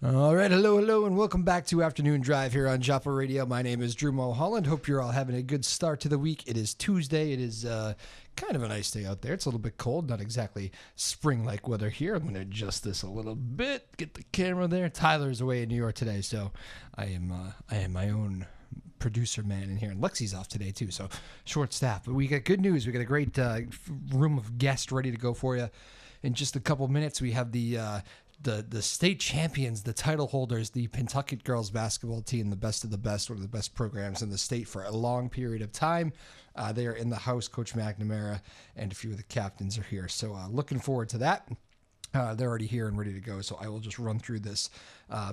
All right, hello, and welcome back to Afternoon Drive here on Joppa Radio. My name is Drew Moholland. Hope you're all having a good start to the week. It is Tuesday. It is kind of a nice day out there. It's a little bit cold, not exactly spring-like weather here. I'm going to adjust this a little bit, get the camera there. Tyler's away in New York today, so I am my own producer man in here, and Lexi's off today too, so short staff. But we got good news. We got a great room of guests ready to go for you. In just a couple minutes, we have the state champions, the title holders, the Pentucket girls basketball team, the best of the best, one of the best programs in the state for a long period of time. They are in the house. Coach McNamara and a few of the captains are here. So looking forward to that. They're already here and ready to go, so I will just run through this.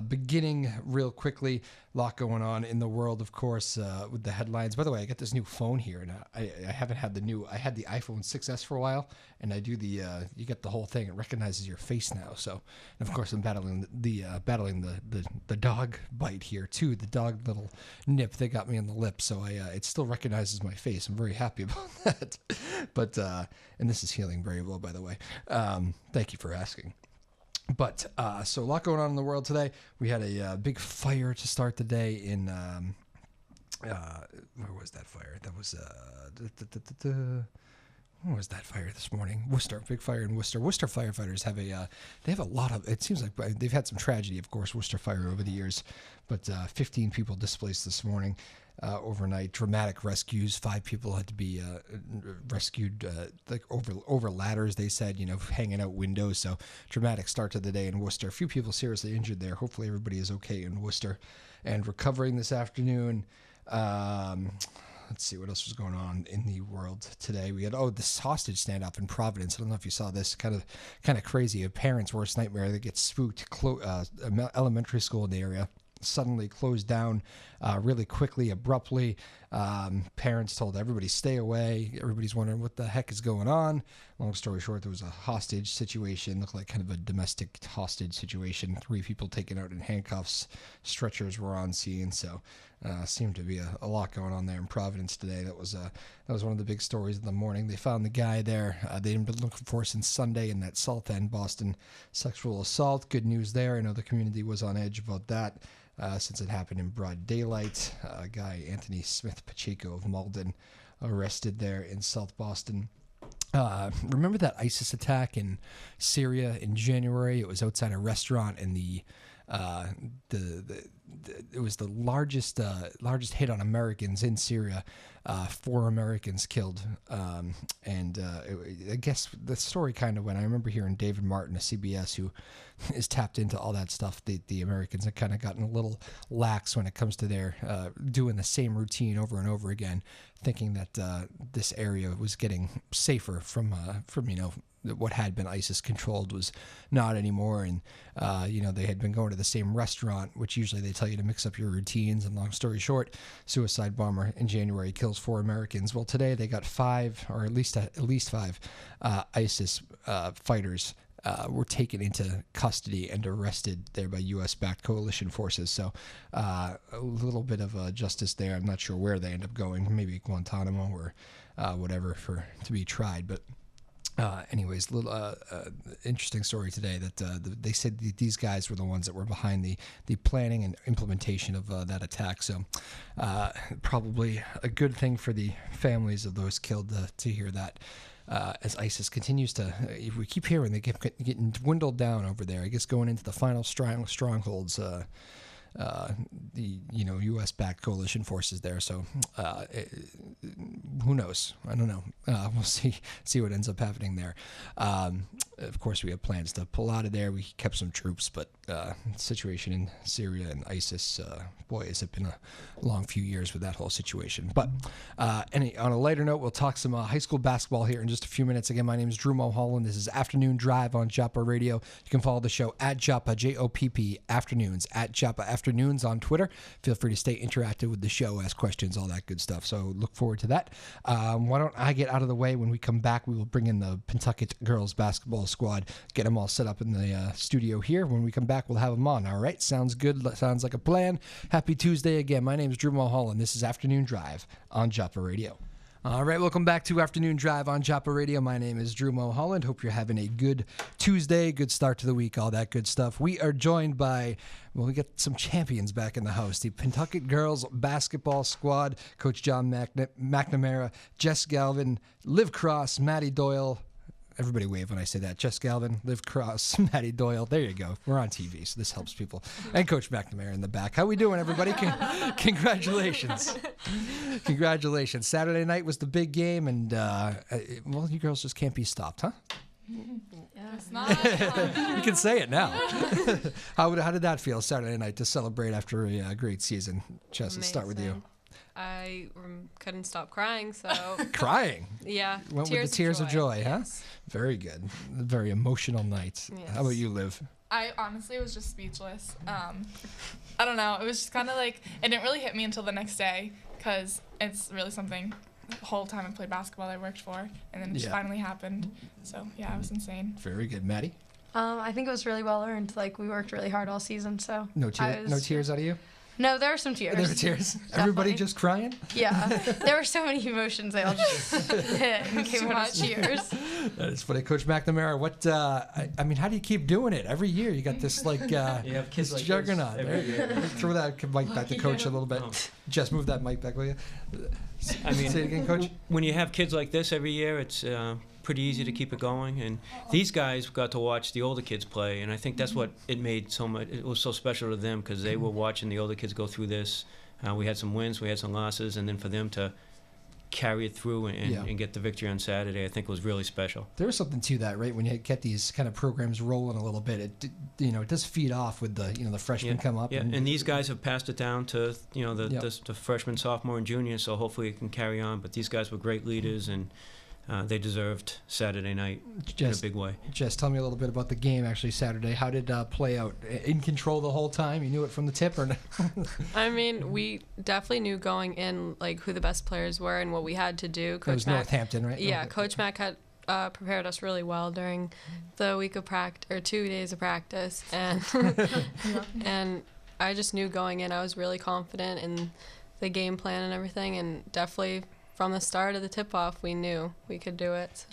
Beginning real quickly, a lot going on in the world, of course, with the headlines. By the way, I got this new phone here, and I haven't had I had the iPhone 6S for a while, and I do you get the whole thing. It recognizes your face now. So, and of course, I'm battling the dog bite here too, the dog little nip that got me in the lip. So it still recognizes my face. I'm very happy about that. But and this is healing very well, by the way. Thank you for asking. But so a lot going on in the world today. We had a big fire to start the day in where was that fire? That was where was that fire this morning? Worcester, big fire in Worcester. Worcester firefighters have they have a lot of, it seems like they've had some tragedy, of course, Worcester fire over the years, but 15 people displaced this morning. Overnight, dramatic rescues. 5 people had to be rescued like over ladders, they said, hanging out windows. So dramatic start to the day in Worcester. A few people seriously injured there. Hopefully everybody is okay in Worcester and recovering this afternoon. Let's see what else was going on in the world today. We had this hostage standoff in Providence. I don't know if you saw this. Kind of crazy. A parent's worst nightmare. They get spooked. Elementary school in the area suddenly closed down really quickly, abruptly. Parents told everybody stay away. Everybody's wondering what the heck is going on. Long story short, there was a hostage situation, looked like kind of a domestic hostage situation. 3 people taken out in handcuffs. Stretchers were on scene. So seemed to be a lot going on there in Providence today. That was one of the big stories of the morning. They found the guy there. They'd been looking for since Sunday in that South End Boston sexual assault. Good news there. I know the community was on edge about that. Since it happened in broad daylight. Guy Anthony Smith Pacheco of Malden arrested there in South Boston. Remember that ISIS attack in Syria in January? It was outside a restaurant, and it was the largest hit on Americans in Syria. 4 Americans killed, and I guess the story kind of went. I remember hearing David Martin of CBS, who is tapped into all that stuff. The Americans have kind of gotten a little lax when it comes to their doing the same routine over and over again, thinking that this area was getting safer from what had been ISIS controlled was not anymore. And, they had been going to the same restaurant, which usually they tell you to mix up your routines. And long story short, suicide bomber in January kills 4 Americans. Well, today they got 5, or at least 5 ISIS fighters were taken into custody and arrested there by U.S.-backed coalition forces. So a little bit of justice there. I'm not sure where they end up going, maybe Guantanamo or whatever to be tried. But anyways, little interesting story today that they said these guys were the ones that were behind the planning and implementation of that attack. So probably a good thing for the families of those killed to hear that. As ISIS continues to, we keep hearing they getting dwindled down over there. I guess going into the final strongholds. The U.S.-backed coalition forces there. So who knows? I don't know. We'll see what ends up happening there. Of course, we have plans to pull out of there. We kept some troops, but situation in Syria and ISIS, boy, has it been a long few years with that whole situation. But on a lighter note, we'll talk some high school basketball here in just a few minutes. Again, my name is Drew Moholland. This is Afternoon Drive on Joppa Radio. You can follow the show at Joppa, Jopp Afternoons, at Joppa Afternoons on Twitter. Feel free to stay interactive with the show, ask questions, all that good stuff. So look forward to that. Why don't I get out of the way? When we come back, we will bring in the Pentucket girls basketball squad, get them all set up in the studio here. When we come back, we'll have them on. All right, sounds good. Sounds like a plan. Happy Tuesday again. My name is Drew Moholland. This is Afternoon Drive on Joppa Radio. All right, welcome back to Afternoon Drive on Joppa Radio. My name is Drew Moholland. Hope you're having a good Tuesday, good start to the week, all that good stuff. We are joined by, well, we got some champions back in the house. The Pentucket girls basketball squad, Coach John McNamara, Jess Galvin, Liv Cross, Maddie Doyle. Everybody wave when I say that. Jess Galvin, Liv Cross, Maddie Doyle. There you go. We're on TV, so this helps people. And Coach McNamara in the back. How we doing, everybody? Congratulations. Congratulations. Saturday night was the big game, and, well, you girls just can't be stopped, huh? It's not. You can say it now. How did that feel Saturday night to celebrate after a great season? Jess, let's start with you. I couldn't stop crying, so... Crying? Yeah. Went with the tears of joy, huh? Yes. Very good. Very emotional night. Yes. How about you, Liv? I honestly was just speechless. I don't know. It was just kind of like, it didn't really hit me until the next day, because it's really something the whole time I played basketball I worked for, and then it just finally happened. So, yeah, it was insane. Very good. Maddie? I think it was really well earned. Like, we worked really hard all season, so... No tears out of you? No, there were some tears. There were tears? Everybody just crying? Yeah. There were so many emotions. They all just hit and came out as tears. That is funny. Coach McNamara, what, I mean, how do you keep doing it? Every year you got this, like, you have kids this like juggernaut. this every year. Throw that mic back to Coach a little bit. Oh. Just move that mic back, will you? I mean, say it again, Coach. When you have kids like this every year, it's pretty easy to keep it going. And these guys got to watch the older kids play, and I think that's what it made so much. It was so special to them because they were watching the older kids go through this. We had some wins, we had some losses, and then for them to carry it through and get the victory on Saturday, I think was really special. There was something to that, right? When you get these kind of programs rolling a little bit, it does feed off with the freshmen come up. Yeah, and these guys have passed it down to the freshmen, sophomore, and junior. So hopefully it can carry on. But these guys were great leaders, and they deserved Saturday night in a big way. Jess, tell me a little bit about the game actually Saturday. How did play out? In control the whole time? You knew it from the tip, or no? I mean, we definitely knew going in like who the best players were and what we had to do. It was Northampton, right? Yeah, Coach Mac had prepared us really well during the week of practice or 2 days of practice, and and I just knew going in I was really confident in the game plan and everything, and definitely. From the start of the tip-off, we knew we could do it.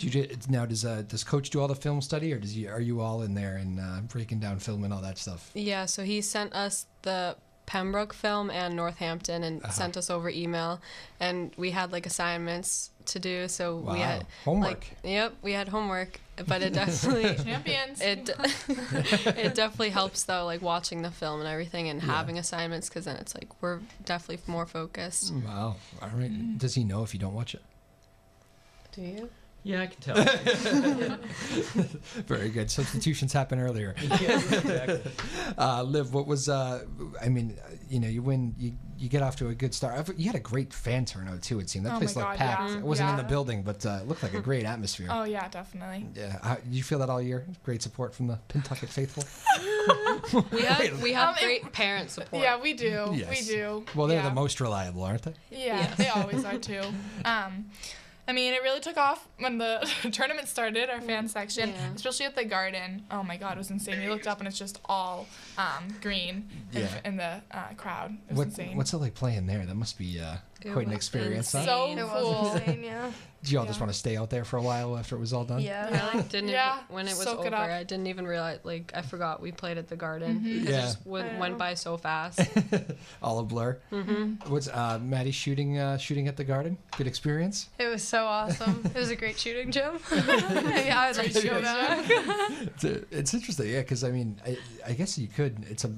Now, does Coach do all the film study, or are you all in there and breaking down film and all that stuff? Yeah, so he sent us the Pembroke film and Northampton and sent us over email, and we had like assignments to do. So we had homework. We had homework, but it definitely champions. It definitely helps though, like watching the film and everything and having assignments, because then it's like we're definitely more focused. Wow. All right. Does he know if you don't watch it? Do you? Yeah, I can tell. Very good. Substitutions happen earlier. Yeah, exactly. Liv, what was? You win. You get off to a good start. You had a great fan turnout too. It seemed that place looked packed. Yeah. It wasn't in the building, but it looked like a great atmosphere. Oh yeah, definitely. Yeah. Did you feel that all year? Great support from the Pentucket faithful. We have great parent support. Yeah, we do. Yes. We do. Well, they're the most reliable, aren't they? Yeah, they always are too. I mean, it really took off when the tournament started, our fan section, especially at the Garden. Oh my God, it was insane. We looked up and it's just all green in the crowd. It was insane. What's it like playing there? That must be quite an experience, huh? So It cool. was insane, yeah. Did you all just want to stay out there for a while after it was all done? Yeah. I didn't even, when it was soak it over, up. I didn't even realize, like, I forgot we played at the Garden. Mm-hmm. It just went by so fast. All a blur. Mm-hmm. What's Maddie shooting at the Garden? Good experience? It was so awesome. It was a great shooting gym. Yeah, I would like to go back. It's interesting, yeah, because, I mean, I guess you could. It's a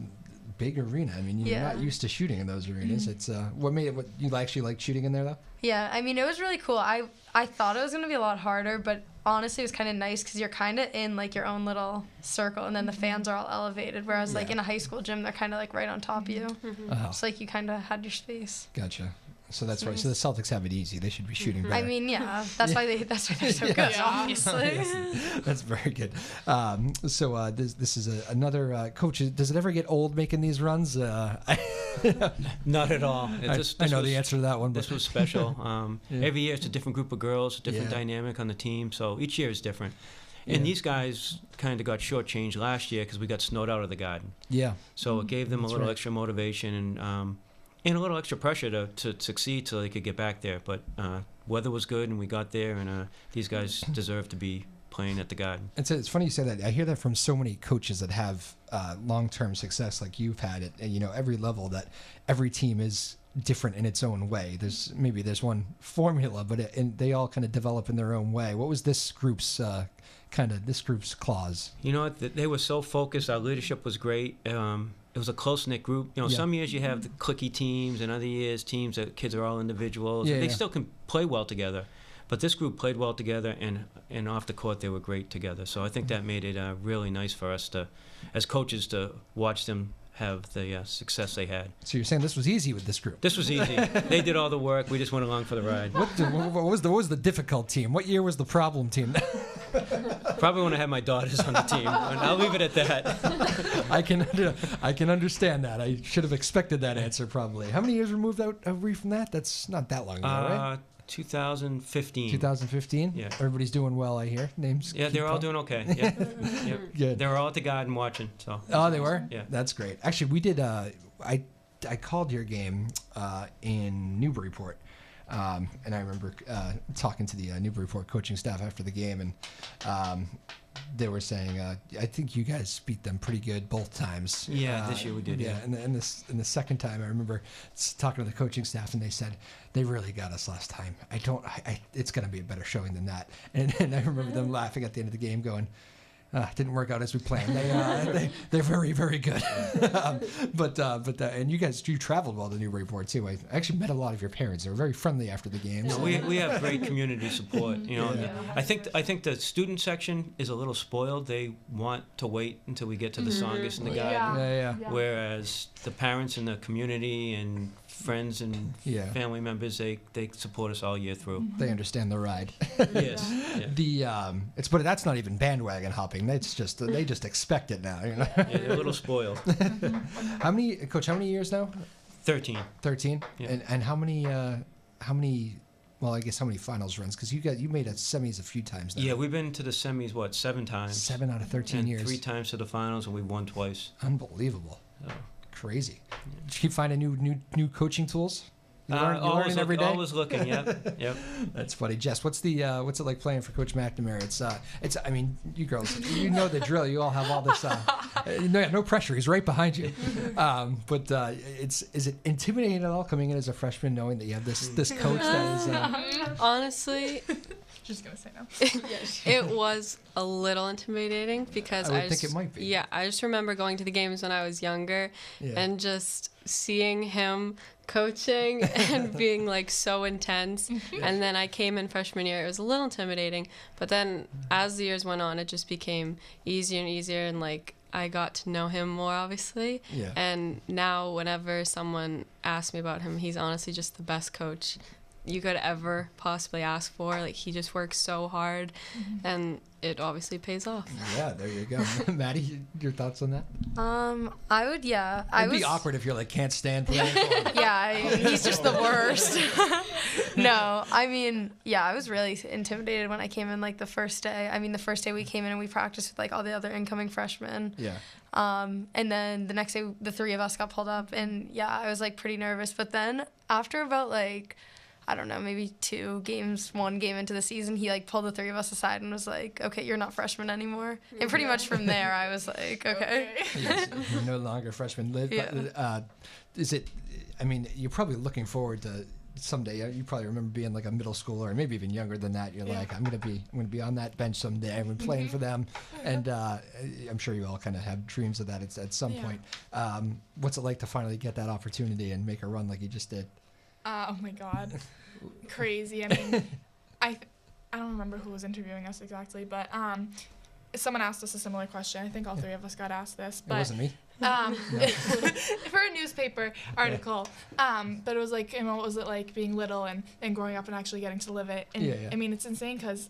big arena. I mean, you're not used to shooting in those arenas. Mm-hmm. It's what made it. What you actually like shooting in there though? Yeah, I mean, it was really cool. I thought it was gonna be a lot harder, but honestly, it was kind of nice because you're kind of in like your own little circle, and then the fans are all elevated. Whereas like in a high school gym, they're kind of like right on top of you. Mm-hmm. It's like you kind of had your space. Gotcha. So that's right. So the Celtics have it easy. They should be shooting better. I mean, yeah, that's why they're so good, obviously. Yes, that's very good. So this is another coach. Does it ever get old making these runs? Not at all. I know the answer to that one. But this was special. Every year it's a different group of girls, a different dynamic on the team. So each year is different. And these guys kind of got shortchanged last year because we got snowed out of the Garden. Yeah. So it gave them a little extra motivation. And and a little extra pressure to succeed so they could get back there. But weather was good, and we got there, and these guys deserve to be playing at the Garden. It's funny you say that. I hear that from so many coaches that have long-term success like you've had at every level, that every team is different in its own way. There's one formula, but they all kind of develop in their own way. What was this group's clause? You know what? They were so focused. Our leadership was great. It was a close-knit group. Some years you have the cliquey teams, and other years teams that kids are all individuals. They still can play well together. But this group played well together, and off the court they were great together. So I think that made it really nice for us as coaches, to watch them have the success they had. So you're saying this was easy with this group? This was easy. They did all the work. We just went along for the ride. What was the difficult team? What year was the problem team? Probably when I had my daughters on the team. And I'll leave it at that. I can understand that. I should have expected that answer probably. How many years removed are we from that? That's not that long ago, right? 2015. 2015? Yeah. Everybody's doing well, I hear. Names? Yeah, they're all doing okay. Yeah. Yep. Good. They were all at the Garden watching. So. Oh, they were? Yeah. That's great. Actually, we did. I called your game in Newburyport, and I remember talking to the Newburyport coaching staff after the game, and they were saying, I think you guys beat them pretty good both times. Yeah, this year we did. Yeah, and the second time, I remember talking to the coaching staff, and they said they really got us last time. It's going to be a better showing than that. And I remember them laughing at the end of the game, going, didn't work out as we planned. They're very, very good. And you traveled well to Newburyport too. I actually met a lot of your parents. They were very friendly after the games. No, we have great community support. I think the student section is a little spoiled. They want to wait until we get to the Songus and the Garden. Yeah. Whereas the parents and the community and friends and family members, they support us all year through. They understand the ride. Yes. Yeah. But that's not even bandwagon hopping. It's just they just expect it now. Yeah, they're a little spoiled. How many years now? 13. 13. Yeah. And how many? Well, I guess how many finals runs? Because you made it semis a few times now. Yeah, we've been to the semis 7 times. 7 out of 13 and years. 3 times to the finals, and we won twice. Unbelievable. So. Crazy. Did you keep finding new coaching tools? You're learning every day? Always looking, yep. That's funny. Jess, what's it like playing for Coach McNamara? It's I mean, you girls, you know the drill. You all have all this, no pressure. He's right behind you. But is it intimidating at all coming in as a freshman, knowing that you have this coach that is... Honestly... Just gonna say no. It was a little intimidating because I think it might be. Yeah, I just remember going to the games when I was younger and just seeing him coaching and being like so intense. And then I came in freshman year. It was a little intimidating, but then as the years went on, it just became easier and easier, and like I got to know him more, obviously. Yeah. And now whenever someone asks me about him, he's honestly just the best coach you could ever possibly ask for. Like, he just works so hard, and it obviously pays off. Yeah, there you go. Maddie, your thoughts on that? It'd be awkward if you're like, can't stand playing for him. Yeah, he's just the worst. No, I mean, yeah, I was really intimidated when I came in, like, the first day. I mean, the first day we came in and we practiced with, like, all the other incoming freshmen. Yeah. And then the next day, the 3 of us got pulled up, and, yeah, I was, like, pretty nervous. But then after about, like, I don't know, maybe 1 game into the season, he like pulled the 3 of us aside and was like, okay, you're not freshmen anymore. And pretty much from there, I was like, okay. Yes, you're no longer freshmen. Liv, yeah. I mean, you're probably looking forward to someday. You probably remember being like a middle schooler, or maybe even younger than that. You're like, I'm gonna be on that bench someday. I'm playing for them, and I'm sure you all kind of have dreams of that at some point. What's it like to finally get that opportunity and make a run like you just did? Oh my God, crazy. I mean, I don't remember who was interviewing us exactly, but someone asked us a similar question. I think all 3 of us got asked this, but it wasn't me. For a newspaper article. But it was like, what was it like being little and growing up and actually getting to live it? And I mean, it's insane because,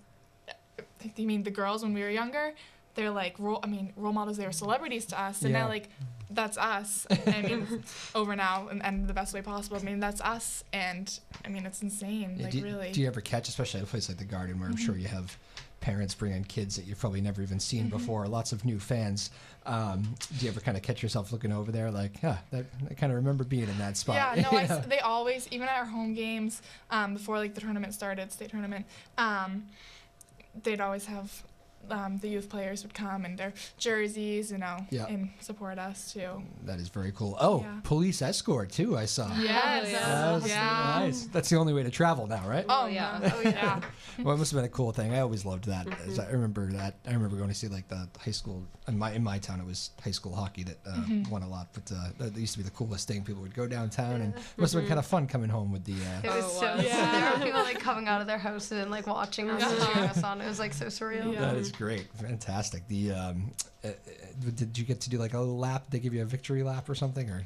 I mean, the girls when we were younger, they're like role models. They were celebrities to us, and now like. That's us. I mean, over now and the best way possible. I mean, that's us, and I mean, it's insane. Yeah, like, really. Do you ever catch, especially at a place like the Garden, where I'm sure you have parents bring in kids that you've probably never even seen before. Lots of new fans. Do you ever kind of catch yourself looking over there like, I kind of remember being in that spot? Yeah, no, they always, even at our home games, before like the tournament started, state tournament, they'd always have the youth players would come in their jerseys, and support us too. That is very cool. Oh, police escort too, I saw. Yes. That's nice. That's the only way to travel now, right? Oh, yeah. Oh, yeah. Well, it must have been a cool thing. I always loved that. I remember that. I remember going to see like the high school in my town. It was high school hockey that won a lot. But that used to be the coolest thing. People would go downtown, and it must have been kind of fun coming home with the. It was so. There were people like coming out of their houses and like watching us and cheering us on. It was like so surreal. That is great, fantastic. The did you get to do like a little lap? Did they give you a victory lap or something, or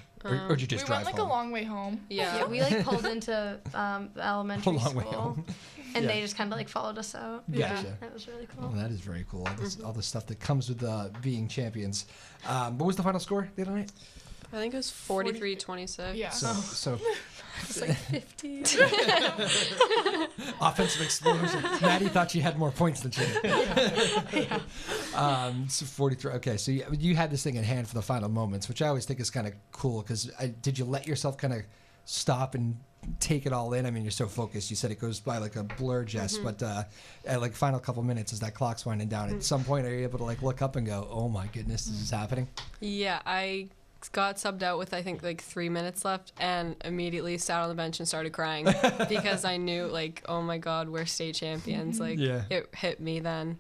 did you just drive We went like home? a long way home. Yeah. We like pulled into the elementary long way school, home. and they just kind of like followed us out. Gotcha. That was really cool. Well, that is very cool. All the stuff that comes with being champions. What was the final score the other night? I think it was 43-26. Yeah. So It's like 50. offensive explosion. Maddie thought she had more points than she did. So 43. Okay, so you had this thing in hand for the final moments, which I always think is kind of cool. Because did you let yourself kind of stop and take it all in? I mean, you're so focused. You said it goes by like a blur, Jess. But at like final couple minutes, as that clock's winding down, at some point, are you able to like look up and go, "Oh my goodness, this is happening"? Yeah, I got subbed out with I think like 3 minutes left and immediately sat on the bench and started crying because I knew like, oh my God, we're state champions. Like it hit me then.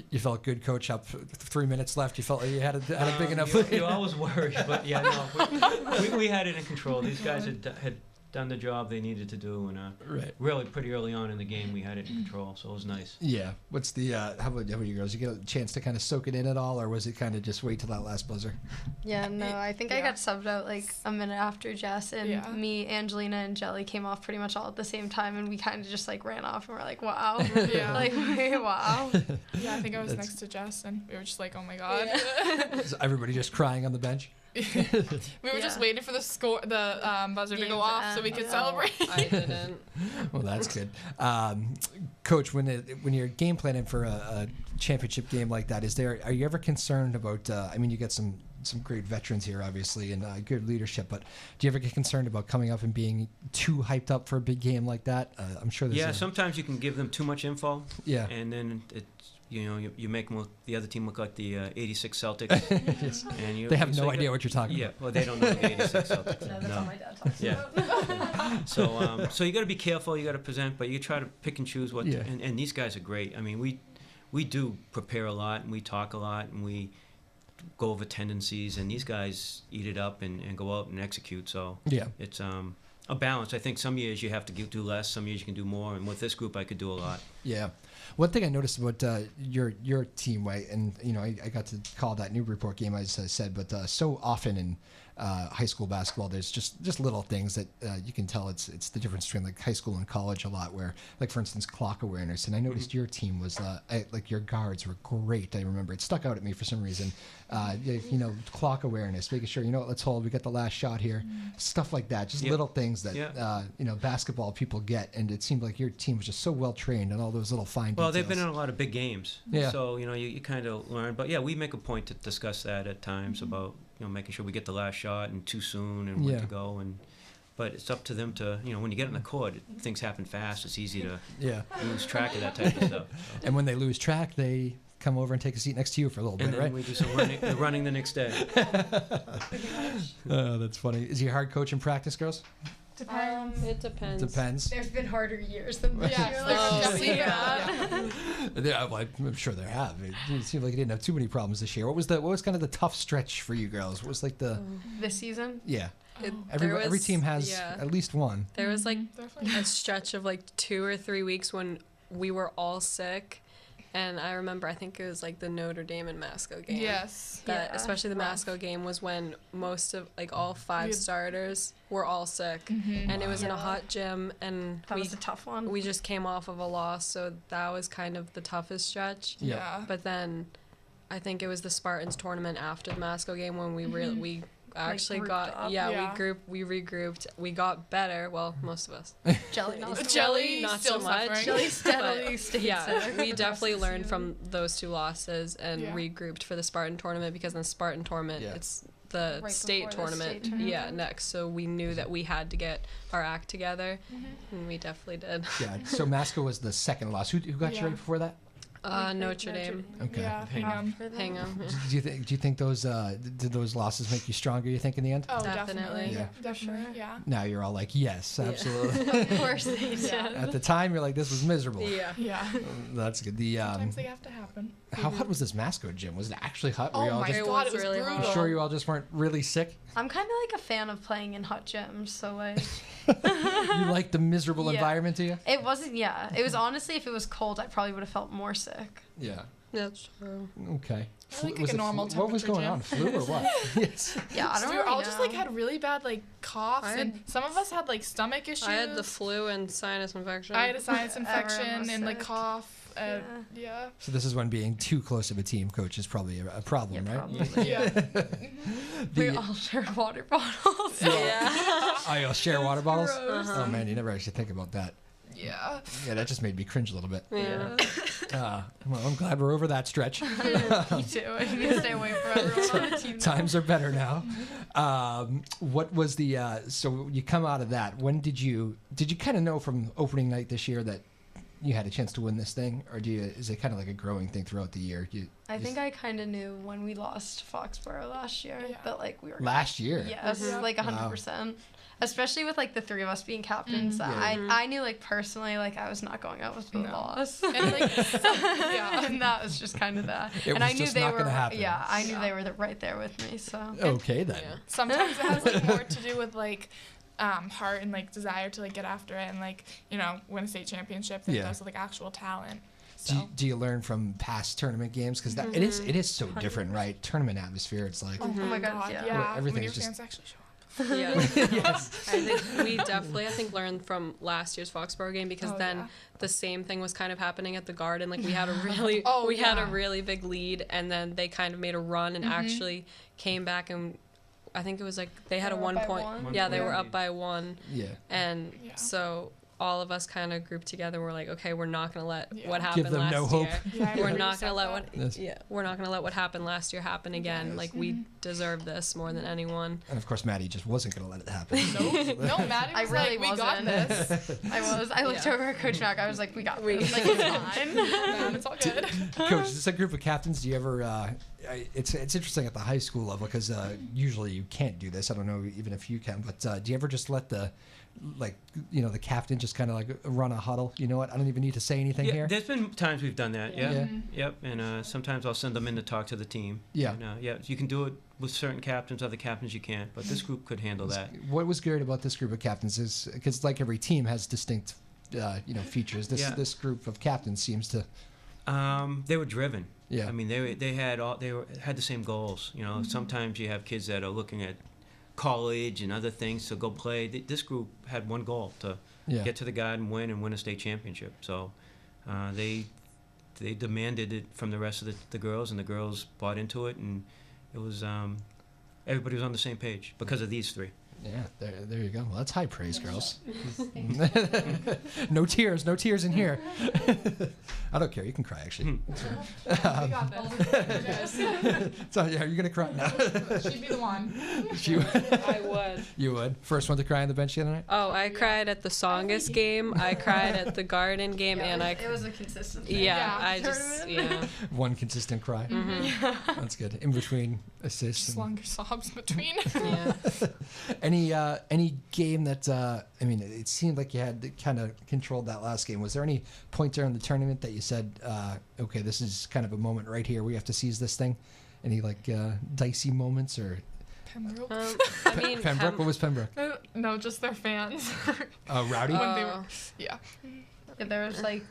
You felt good, coach. Up 3 minutes left. You felt like you had a big enough. You always worry, but yeah, no, we had it in control. These guys had done the job they needed to do, and really pretty early on in the game we had it in control, so it was nice. Yeah. What's the how about you girls? You get a chance to kind of soak it in at all, or was it kind of just wait till that last buzzer? Yeah, no, I think I got subbed out like a minute after Jess, and me, Angelina, and Jelly came off pretty much all at the same time, and we kind of just like ran off, and we're like, wow. Like, wow. Yeah, I think I was next to Jess, and we were just like, oh my God. So everybody just crying on the bench? We were just waiting for the buzzer to go off so we could celebrate. I didn't. Well, that's good. Coach, when you're game planning for a championship game like that, are you ever concerned about? I mean, you got some great veterans here, obviously, and good leadership. But do you ever get concerned about coming up and being too hyped up for a big game like that? I'm sure. Sometimes you can give them too much info. Yeah. And then you make the other team look like the '86 Celtics. And they have no idea what you're talking about. Yeah, well, they don't know the '86 Celtics. No, that's all my dad talks about. So you got to be careful. You got to present, but you try to pick and choose what. And these guys are great. I mean, we do prepare a lot, and we talk a lot, and we go over tendencies, and these guys eat it up and go out and execute. So it's a balance. I think some years you have to do less, some years you can do more, and with this group I could do a lot. Yeah. One thing I noticed about your team, right, and I got to call that Newburyport game, as I said, but so often in high school basketball, there's just little things that you can tell it's the difference between like high school and college a lot. Where, like for instance, clock awareness, and I noticed your team was like your guards were great. I remember it stuck out at me for some reason. Clock awareness, making sure let's hold. We got the last shot here, stuff like that. Just little things that basketball people get, and it seemed like your team was just so well trained and all those little fine details. Well, they've been in a lot of big games, so you kind of learn. But yeah, we make a point to discuss that at times about making sure we get the last shot and too soon and when to go but it's up to them to when you get on the court, things happen fast. It's easy to lose track of that type of stuff. So. And when they lose track, they come over and take a seat next to you for a little bit, and then right? we do some running the next day. Oh, that's funny. Is he a hard coach in practice, girls? Depends. It depends. Depends. There's been harder years than this year. Well, I'm sure there have. It seemed like you didn't have too many problems this year. What was kind of the tough stretch for you girls? What was like this season? Yeah. Every team has at least one. There was like a stretch of like 2 or 3 weeks when we were all sick. And I remember, I think it was like the Notre Dame and Masco game. Yes. Especially the Masco game was when most of, like all 5 starters were all sick. Mm-hmm. And it was in a hot gym. And that was a tough one. We just came off of a loss, so that was kind of the toughest stretch. Yeah. But then I think it was the Spartans tournament after the Masco game when we actually grouped got up. Yeah. we regrouped. We got better. Well, most of us. Jelly, not so Jelly not still so much. suffering. Jelly steadily But, stayed yeah, sick. we definitely learned from those 2 losses and Yeah. regrouped for the Spartan tournament, because in the Spartan tournament, Yeah. it's the Right state before the tournament. state tournament. Yeah, next. So we knew that we had to get our act together, and we definitely did. Yeah. So Masco was the second loss. Who got you Yeah. right before that? Notre Dame. Okay. Yeah, Hingham. Hingham. Do you think those did those losses make you stronger? You think in the end? Oh, Definitely. definitely. Yeah. Definitely. Yeah. Now you're all like, yes, absolutely. Of course they did. At the time, you're like, this was miserable. Yeah. Yeah. That's good. The Sometimes they have to happen. how hot was this Masco gym? Was it actually hot? Were you Oh all my just It god, was it was really brutal. hot. sure you all just weren't really sick? I'm kind of like a fan of playing in hot gyms, so like You like the miserable Yeah. environment, do you? it wasn't. Yeah, it was honestly, if it was cold, I probably would have felt more sick. Yeah. That's true. Okay. I like Was a it normal What was temperature going on? gym. Flu or what? Yes. Yeah, I don't we really all just like know. had really bad like coughs, I had- and some of us had like stomach issues. I had the flu and sinus infection. I had a sinus Everyone infection was and like sick. cough. Yeah. So this is when being too close of a team coach is probably a problem, Yeah, right? probably. Yeah. We The, all shared water bottles. Yeah. oh, you'll share water bottles? Gross. Oh man, you never actually think about that. Yeah. Yeah, that just made me cringe a little bit. Yeah. Well, I'm glad we're over that stretch. Me too. I need to stay away from everyone on the team. now. Times are better now. What was the so you come out of that? When did you kind of know from opening night this year that you had a chance to win this thing, or is it kind of like a growing thing throughout the year? I think I kind of knew when we lost Foxborough last year Yeah. that like we were last year. Yes, Mhm. like 100%. Especially with like the 3 of us being captains, Yeah. I knew like personally like I was not going out with the No. loss. And like, yeah. and that was just kind of that. It and was I knew just they not were gonna happen. yeah, I knew Yeah. they were right there with me. So Okay then. Yeah. Sometimes it has like more to do with like heart and like desire to like get after it and like win a state championship than Yeah. it does with like actual talent. Do So. you, do you learn from past tournament games? Because it is so different, right? Tournament atmosphere. It's like Oh my God, yeah. Yeah. Everything When your is just- fans actually show up. Yeah. yes. I think we definitely learned from last year's Foxborough game, because Oh, then yeah. the same thing was kind of happening at the Garden. Like we had a really Oh, we had a yeah. really big lead, and then they kind of made a run and actually came back, and I think it was like they had They a were up 1 by point. one? Yeah, they were Yeah. up by 1, Yeah. and Yeah. so all of us kind of grouped together. We're like, okay, we're not gonna let Yeah. what Give happened them last no hope. year. Yeah, I We're remember not you said gonna let that. what we're not gonna let what happened last year happen again. Yes. Like we deserve this more than anyone. And of course, Maddie just wasn't going to let it happen. No, Maddie I was really like, we got wasn't. this. I looked Yeah. over at Coach Mack. I was like, we got We- this. Like it's fine. Man, it's all good. Coach, this is a group of captains. Do you ever? It's interesting at the high school level because usually you can't do this. I don't know even if you can, but do you ever just let the the captain just kind of like run a huddle? You know what? I don't even need to say anything Yeah, here. there's been times we've done that. Yeah. Yeah. Yep. And sometimes I'll send them in to talk to the team. Yeah. And, yeah. You can do it with certain captains. Other captains you can't. But this group could handle that. What was great about this group of captains is because like every team has distinct features. This group of captains seems to. They were driven. Yeah. I mean, they had the same goals. Sometimes you have kids that are looking at college and other things to go play. This group had one goal to Yeah. get to the Garden, win a state championship. So they demanded it from the rest of the girls, and the girls bought into it, and it was everybody was on the same page because of these 3. Yeah, there you go. Well, that's high praise, girls. No tears in here. I don't care. You can cry, actually. We got this. So, yeah, are you gonna cry? No. She'd be the one. I would. You would. First one to cry on the bench the other night. Oh, I cried at the Songus game. I cried at the Garden game, and it was a consistent thing. yeah, Yeah. I just One consistent cry. That's good. In between assists. Just longer sobs between. yeah. Any game that it seemed like you had kind of controlled that last game. Was there any point during the tournament that you said, okay, this is kind of a moment right here. We have to seize this thing? Any dicey moments or Pembroke. I mean, Pembroke? What was Pembroke? No, just their fans. Rowdy. When they were, yeah. There was like,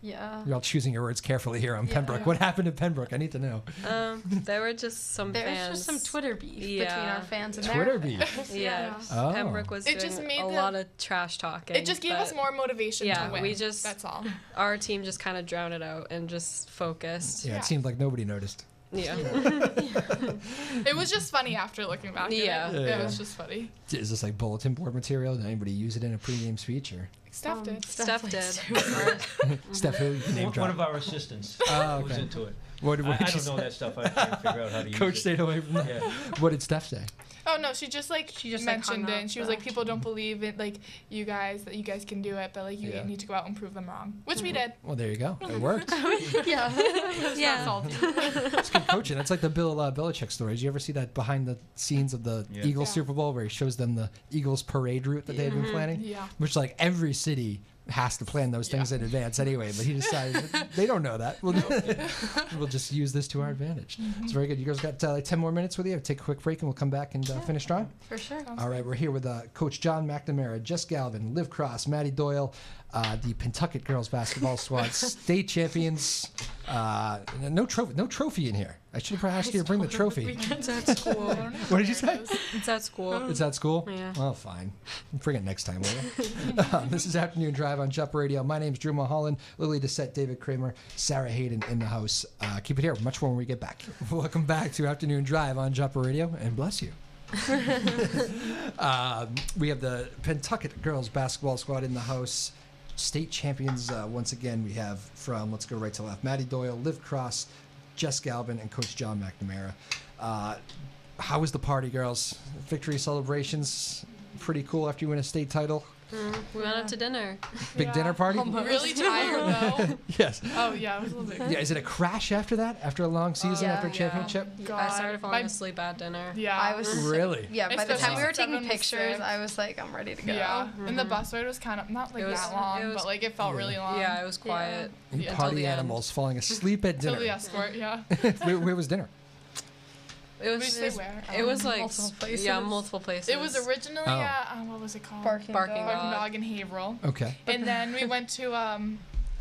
yeah. You're all choosing your words carefully here on Yeah. Pembroke. What happened to Pembroke? I need to know. there were just some There was fans. just some Twitter beef between Yeah. our fans and Twitter their beef. fans. Yeah. Oh. Pembroke was It doing just made a the- lot of trash talking. It just gave us but more motivation yeah, to win. we just- That's all. Our team just kind of drowned it out and just focused. Yeah, Yeah. it seemed like nobody noticed. Yeah. It was just funny after looking back. Yeah. At it. It was just funny. Is this like bulletin board material? Did anybody use it in a pregame speech or? Steph did. Steph did. Steph, who you can name One drop? of our assistants Oh, was okay. into it. What I did you don't know that stuff. I can't figure out how to use Coach it. stayed away from that. Yeah. What did Steph say? Oh no, she just like, mentioned hung it, up and she was the like, people don't believe it, like you guys that you guys can do it, but like you Yeah. need to go out and prove them wrong, which we did. Well, there you go. It worked. Yeah. Yeah. It's good coaching. That's like the Bill Belichick story. Did you ever see that behind the scenes of the Yeah. Eagles Yeah. Super Bowl where he shows them the Eagles parade route that they had been planning? Yeah. Which like every city has to plan those things in advance anyway, but he decided that they don't know that. We'll just use this to our advantage. It's very good. You guys got like 10 more minutes with you. Take a quick break and we'll come back and finish strong. For sure. All right, we're here with Coach John McNamara, Jess Galvin, Liv Cross, Maddie Doyle, the Pentucket girls basketball squad, state champions. No trophy in here. I should have asked you to bring the trophy. It's at school. What did you say? It's at school. It's at school? Yeah. Well, fine. Bring it next time, will you? This is Afternoon Drive on Jump Radio. My name's Drew Moholland, Lily Doucette, David Kramer, Sarah Hayden in the house. Keep it here. Much more when we get back. Welcome back to Afternoon Drive on Jump Radio, and bless you. We have the Pentucket girls basketball squad in the house. State champions once again. We have from, let's go right to left, Maddie Doyle, Liv Cross, Jess Galvin, and Coach John McNamara. How was the party, girls? Victory celebrations? Pretty cool after you win a state title. We went out to dinner. Big dinner party? Really tired though. Yes. Oh yeah, it was a little bit. Yeah, is it a crash after that? After a long season, after a championship? I started falling asleep at dinner. Yeah. I was Really? Yeah, by the Especially time we were since taking everyone was pictures, sick. I was like, I'm ready to go. Yeah. And the bus ride was kind of not like It was- that long, it was- but like it felt really long. Yeah, it was quiet. You Yeah. party Until the end. animals falling asleep at Till dinner. the escort, yeah. Where was dinner? It was. We say where? It was like Multiple places. Yeah, multiple places. It was originally Oh. at what was it called? Barking Barking dog. Barking Dog. Dog in Haverhill. Okay. And then we went to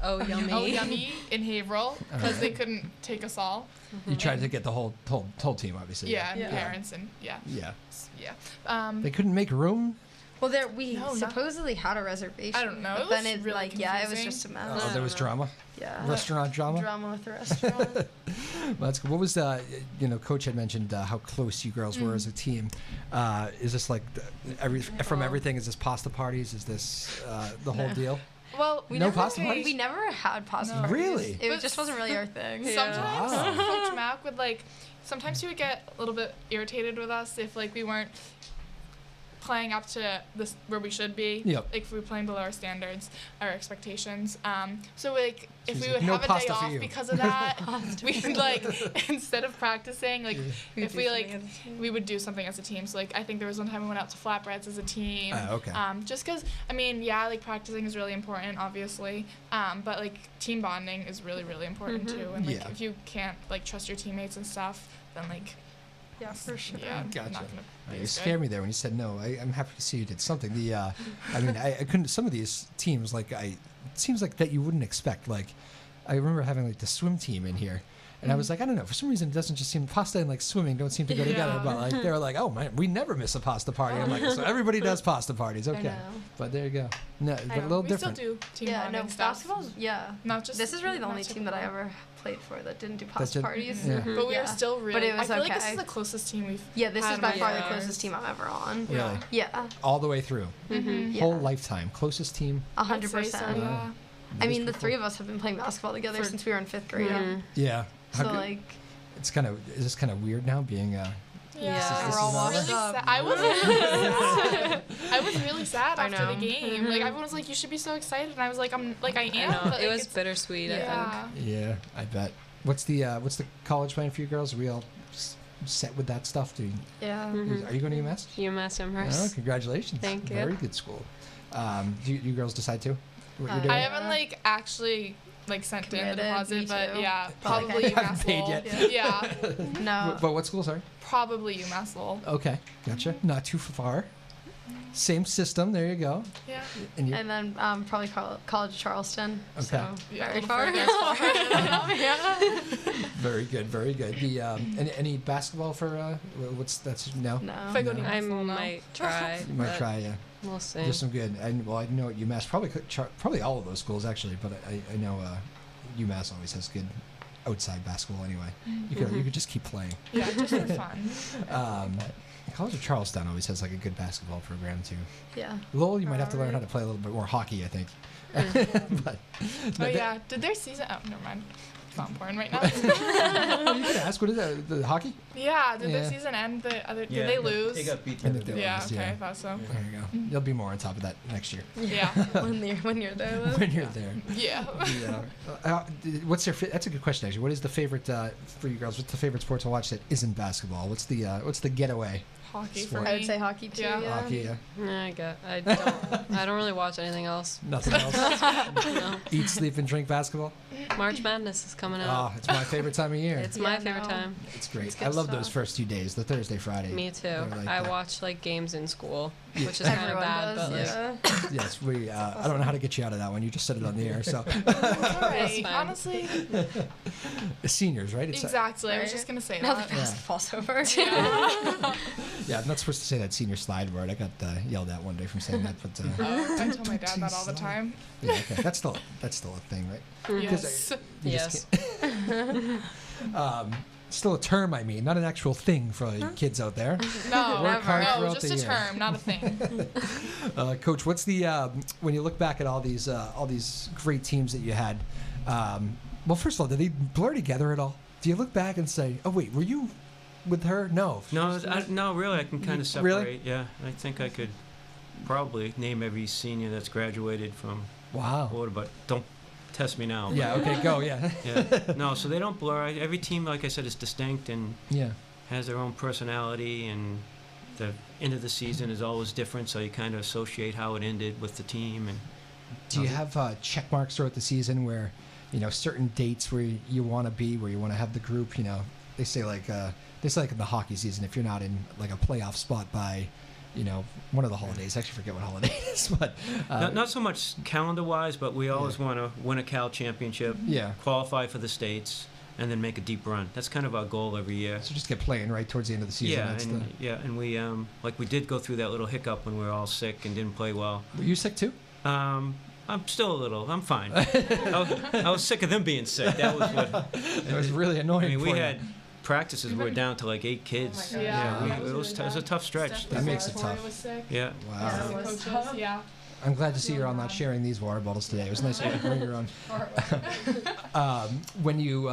Oh yummy. Oh Yummy in Haverhill because they couldn't take us all. You tried to get the whole team, obviously. Yeah, and Yeah. parents and yeah. They couldn't make room. Well, we No, not- supposedly had a reservation. I don't know. But It then was it really like it was confusing. just a mess. Oh, there was drama. Yeah. Restaurant drama. Drama with the restaurant. Well, that's good. What was Coach had mentioned how close you girls were as a team. Is this like from everything? Is this pasta parties? Is this the whole deal? Well, We No never, pasta parties? We never had pasta No. parties. Really? It But just wasn't really our thing. sometimes Wow. Coach Mac would sometimes he would get a little bit irritated with us if we weren't playing up to this where we should be. Yep. Like if we were playing below our standards, our expectations. So if She's we like, would "No have a day pasta for off you." because of that, we'd instead of practicing, if we would do something as a team. So I think there was one time we went out to flatbreads as a team. Okay. Just because practicing is really important, obviously. But team bonding is really really important too. And Yeah. if you can't trust your teammates and stuff, then Yeah, for sure. yeah, Gotcha. not gonna be You as good. scared me there when you said no. I'm happy to see you did something. I couldn't. Some of these teams, it seems like that you wouldn't expect. I remember having the swim team in here, and I was like, I don't know. For some reason, it doesn't just seem pasta and swimming don't seem to go together. Yeah. But they were like, oh man, we never miss a pasta party. I'm like, so everybody does pasta parties, okay? know. But there you go. No, but a know. little we different. still do team Yeah, bonding no, stuff. basketball's, yeah. Not just This is really the not only team that I typical. ever played for that didn't do pasta did- parties. Yeah. But we Yeah. were still really. But it was I feel like this okay. is the closest team we've. Yeah, this had is in by my far the years. closest team I'm ever on. Really, Yeah, all the way through, yeah. whole lifetime, closest team. I'd say 100%. so, yeah. I mean, the three of us have been playing basketball together For- since we were in 5th grade. Yeah. How So good- it's kind of. Is this kind of weird now being? Yeah, This is all really washed up. sad. I was really sad. I was really sad I after the know. game. Everyone was like, "You should be so excited," and I was like, "I am." But, It was it's- bittersweet. I think. Yeah. Yeah, I bet. What's the college plan for you girls? Are we all set with that stuff? Yeah. Are you going to UMass? UMass Oh, Amherst. congratulations. Thank you. Very good school. Do you girls decide too? What you're I doing? I haven't actually sent in the Committed, deposit, me but too. yeah, But, like, probably I haven't UMass paid Lowell. yet. Yeah, No. But what school? Sorry. probably UMass Lowell. Okay, gotcha. Not too far. Same system. There you go. Yeah. And you. And then probably College of Charleston. Okay. So Yeah, very a far. little further. Yeah. Very good. Very good. The any basketball for that's no. No. If I go to No. I UMass Lowell now. might try. You might but try. Yeah. We'll see. There's some good. I know UMass probably all of those schools actually, but I know UMass always has good outside basketball anyway. You could just keep playing. Yeah, just for fun. College of Charleston always has like a good basketball program too. Yeah. Lowell, you might have to learn how to play a little bit more hockey, I think. But Oh yeah, did their season? Oh, never mind. It's not important right now. you could ask. What is that? The hockey? Yeah, did Yeah. their season end? Did Yeah, they lose? They got beat I the think other they day. Yeah, lost, okay, yeah. I thought so. There you go. You'll be more on top of that next year Yeah, when you're there. Though. when you're there. yeah. What's their? That's a good question actually. What is the favorite for you girls? What's the favorite sport to watch that isn't basketball? What's the getaway? Hockey for Sport. me. I would say hockey too. Yeah. Yeah. Hockey, yeah. I don't really watch anything else. Nothing else. No. Eat, sleep, and drink basketball. March Madness is coming Oh, out. it's my favorite time of year. It's my Yeah, favorite no. time. It's great. It's good I love those stuff. first 2 days, the Thursday, Friday. Me too. They're like I that. watch like games in school, Yeah. which is kind of Everyone bad, does. but like, Yeah. Yes, we. I don't know how to get you out of that one. You just said it on the air. So, Alright, fine. honestly, seniors, right? It's exactly. I was Right. just gonna say Now the that. basketball's over. yeah, I'm not supposed to say that senior slide word. I got yelled at one day from saying that, but Oh, I tell my dad that all the time. yeah, okay. That's still a thing, right? Yes. You just yes. can't- still a term, I mean, not an actual thing for kids out there. No, Work hard no, throughout just the a year. term, not a thing. Coach, what's the when you look back at all these great teams that you had? Well, first of all, did they blur together at all? Do you look back and say, "Oh wait, were you with her?" No. No, really, I can kind of Really? separate. Yeah, I think I could probably name every senior that's graduated from Wow. Florida, but don't test me now. Yeah. Okay. Go. Yeah. Yeah. No, so they don't blur. Every team, like I said, is distinct and Yeah. has their own personality, and the end of the season is always different, so you kind of associate how it ended with the team. And Do you have check marks throughout the season where, certain dates where you want to be, where you want to have the group? They say like in the hockey season, if you're not in like a playoff spot by, one of the holidays. I actually forget what holiday it is, but not so much calendar-wise, but we always want to win a Cal championship, yeah. qualify for the states, and then make a deep run. That's kind of our goal every year. So just get playing right towards the end of the season. Yeah, That's and we we did go through that little hiccup when we were all sick and didn't play well. Were you sick too? I'm still a little. I'm fine. I was sick of them being sick. That was what. It was really annoying. I mean, we for you. had practices. We were down to like 8 kids. Oh my God. Yeah, it was a tough stretch. That makes it tough. Was sick. Yeah. Wow. The coaches, yeah. I'm glad to see you're all not sharing these water bottles today. It was nice of you to bring your own. When you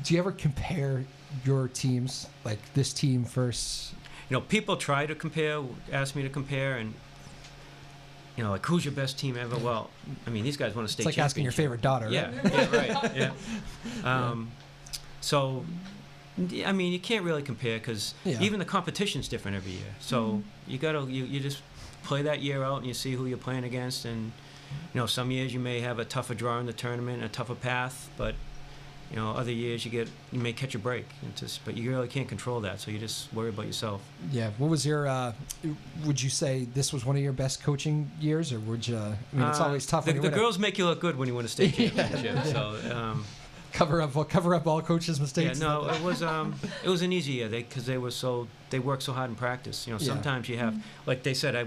do you ever compare your teams, like this team versus? People try to compare, ask me to compare, and like who's your best team ever? Well, I mean, these guys want to stay. It's like asking your favorite daughter. Yeah, Right? yeah, right. Yeah. So, I mean, you can't really compare because Yeah. even the competition's different every year. So you just play that year out and you see who you're playing against. And some years you may have a tougher draw in the tournament, a tougher path, but other years you may catch a break. But you really can't control that. So you just worry about yourself. Yeah. What was your? Would you say this was one of your best coaching years, or would you? I mean, it's always tough. The when you win girls make you look good when you win a state championship. Yeah. So. cover up all coaches' mistakes. Yeah, no, it was an easy year because they worked so hard in practice. Sometimes you have, like they said, I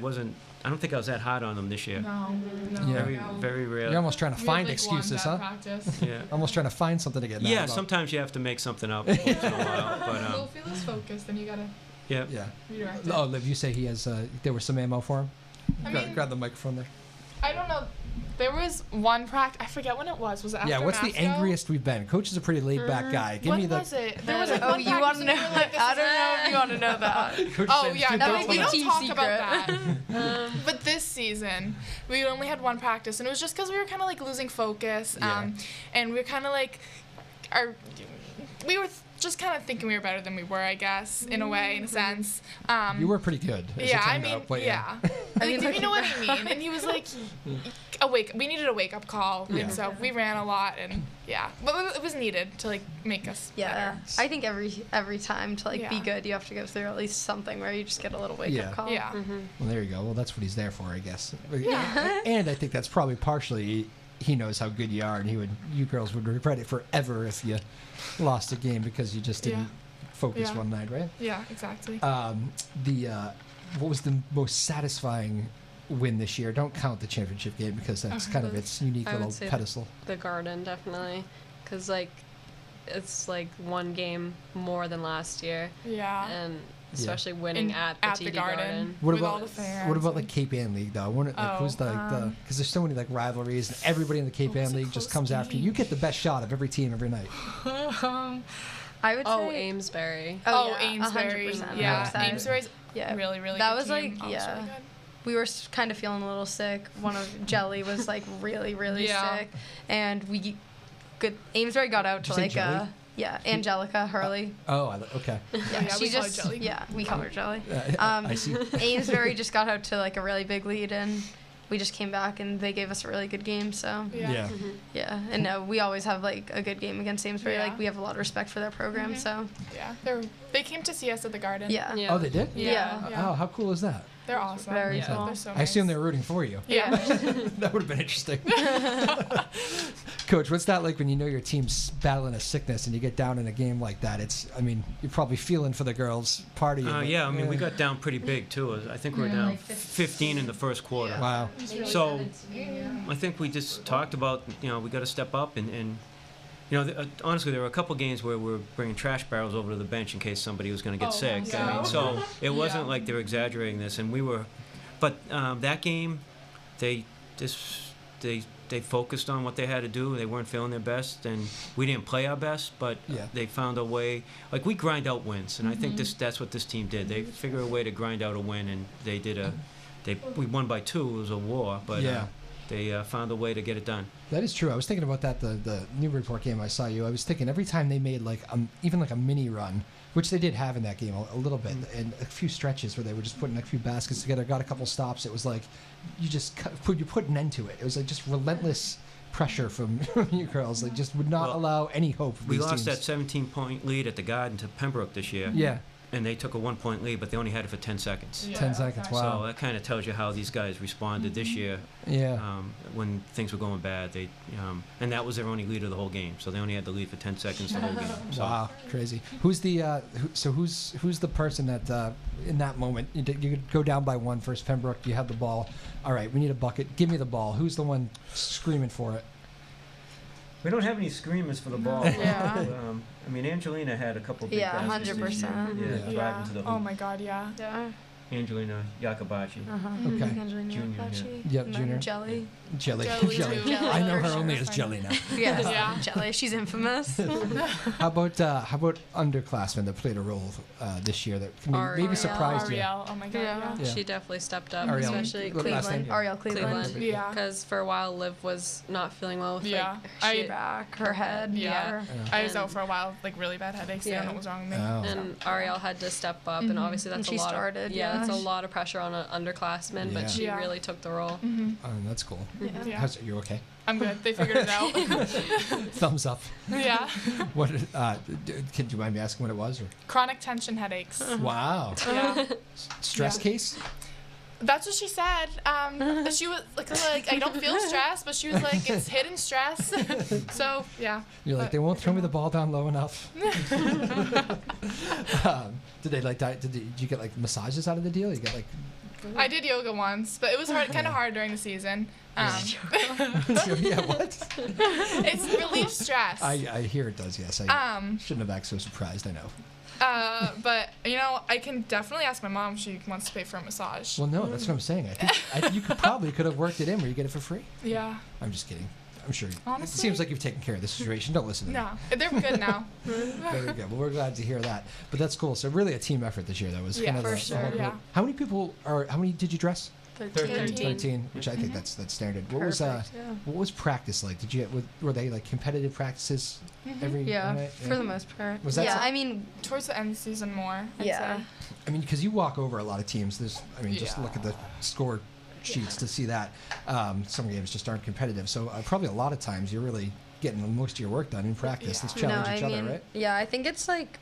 don't think I was that hard on them this year. No. Yeah. Very, very rare. You're almost trying to We had, find like, excuses, one huh? bad practice. Yeah. Almost trying to find something to get mad Yeah, about. sometimes you have to make something up once in a while. But Well, if he was focused, then you gotta yeah. Yeah. redirect it. Oh, Liv, you say he has. There was some ammo for him. I mean, Grab the microphone there. I don't know. There was one practice. I forget when it was. Was it after Yeah. What's the Masco? angriest we've been? Coach is a pretty laid back guy. Give When me the. was it? There was like Oh, one you want practice to know? and we were like, this I is don't know if it. you want to know that. Coach Oh said, yeah, "Dude, no, don't we tell don't us." talk secret. about that. But this season, we only had one practice, and it was just because we were kind of like losing focus, Yeah. and we were kind of like, we were just kind of thinking we were better than we were, I guess, in a way, in a sense. You were pretty good. As Yeah, it I turned mean, out, but yeah. Like, you know what I mean? And he was like, we needed a wake-up call, Yeah. and so we ran a lot, and yeah, but it was needed to like make us Yeah, better. I think every time to like be Yeah. good, you have to go through at least something where you just get a little wake Yeah. up call. Yeah. Well, there you go. Well, that's what he's there for, I guess. Yeah. And I think that's probably partially he knows how good you are, and you girls would regret it forever if you lost a game because you just didn't focus Yeah. one night, right? Yeah, exactly. What was the most satisfying win this year? Don't count the championship game because that's kind of its unique I would little say pedestal. The Garden, definitely. Because, like, it's like one game more than last year, Yeah. and especially winning at the TD Garden. What with about all the fans. what about like Cape Ann League though? Who's Oh, because there's so many like rivalries and everybody in the Cape What was Ann a League just close comes after you. You game? get the best shot of every team every night. I would Oh, say Amesbury. Oh, yeah, Amesbury. 100%. Yeah, Yeah. Amesbury's Yeah. really, really That good was, team. like, Always yeah. really good. we were kind of feeling a little sick. One of Jelly was like really Yeah. sick, and Amesbury got out Did to you say Jelly? Angelica Hurley. Okay. Yeah, she we call her just Jelly. we call her Jelly. I see. Amesbury just got out to like a really big lead, and we just came back and they gave us a really good game. So Yeah. yeah, and we always have like a good game against Amesbury. Yeah. Like we have a lot of respect for their program. Mhm. So Yeah. They came to see us at the Garden. yeah, Yeah. Oh, they did? Yeah. Yeah. Oh, how cool is that? They're awesome. Very Yeah. cool. They're so I assume nice. they're rooting for you. Yeah. That would have been interesting. Coach, what's that like when you know your team's battling a sickness and you get down in a game like that? You're probably feeling for the girls partying. but- Yeah, I mean, we got down pretty big, too. I think we were down like 15 in the first quarter. Wow. So I think we just talked about, we got to step up and honestly, there were a couple games where we were bringing trash barrels over to the bench in case somebody was going to get Oh, sick. yeah. I mean, so it wasn't Yeah. like they were exaggerating this, and we were. But that game, they focused on what they had to do. They weren't feeling their best, and we didn't play our best, but Yeah. they found a way. Like we grind out wins, and I think that's what this team did. They figured a way to grind out a win, and they did we won by 2. It was a war, but Yeah. they found a way to get it done. That is true. I was thinking about that the Newburyport game I saw you. I was thinking every time they made like even like a mini run, which they did have in that game a little bit, and a few stretches where they were just putting a few baskets together, got a couple stops. It was like you just put an end to it. It was like just relentless pressure from you girls. They just would not Well, allow any hope. For We these lost teams. that 17-point lead at the Garden to Pembroke this year, Yeah, and they took a 1-point lead, but they only had it for 10 seconds. Yeah, 10 seconds. okay. Wow. So that kind of tells you how these guys responded this year Yeah. when things were going bad. And that was their only lead of the whole game. So they only had the lead for 10 seconds the whole game. So Wow, crazy. Who's the who's the person that in that moment you could go down by 1 versus Pembroke? You have the ball. All right, we need a bucket. Give me the ball. Who's the one screaming for it? we don't have any screamers for the ball. Yeah. I mean, Angelina had a couple big Yeah, baskets this 100%. year. Yeah. Yeah, driving to the Oh hoop. my God, yeah. yeah. Angelina Yakabachi. Okay. Angelina Junior, Apache. Yep, And then Junior. Jelly. Jelly. Jelly, Jelly. too. I know her Sure, only as fine. Jelly now. Yeah. Yeah. Jelly. She's infamous. How about underclassmen that played a role this year that maybe Ariel. surprised you? Ariel, oh my God, Yeah. yeah. Yeah. She definitely stepped up, Ariel. especially What last Cleveland. name? Ariel Cleveland. Cleveland. Yeah. Because for a while, Liv was not feeling well with Yeah. like Her back, her head. Yeah. her- I was And- out for a while, like really bad headaches. I Yeah. don't know what was wrong with me. Oh. and Ariel had to step up, and obviously And that's she a lot. started, Yeah, yeah. it's a lot of pressure on an underclassman, Yeah. but she Yeah. really took the role. Mm-hmm. Oh, that's cool. Yeah. How's you okay? I'm good. They figured it out. Thumbs up. Yeah. What? Can you mind me asking what it was? Or? Chronic tension headaches. Wow. Yeah. Stress Yeah. case? That's what she said. She was like, I don't feel stress, but she was like, it's hidden stress. So yeah. You're like, they won't throw me the ball down low enough. Did they like? Did you get like massages out of the deal? You get like. I did yoga once, but it was hard, kind of hard during the season. Yeah. What? It's relief stress. I hear it does. Yes. I shouldn't have acted so surprised. I know. But I can definitely ask my mom if she wants to pay for a massage. Well, no, that's what I'm saying. I think you could have worked it in where you get it for free. Yeah. I'm just kidding. I'm sure. It Honestly? seems like you've taken care of the situation. Don't listen to me. No, they're good now. Very good. Well, we're glad to hear that. But that's cool. So really a team effort this year. That was Yeah, kind of for the sure, whole group. yeah. How many did you dress? 13. 13, which I think that's standard. What was Perfect, yeah. what was practice like? Did you were they like competitive practices every Yeah, night? for the most part. Was that yeah, some- I mean, Towards the end of the season more. I'd yeah. say. I mean, because you walk over a lot of teams. Just Yeah. look at the score sheets to see that. Some games just aren't competitive. So probably a lot of times you're really getting most of your work done in practice. Yeah. Let's challenge no, each I other, mean, right? yeah, I think it's like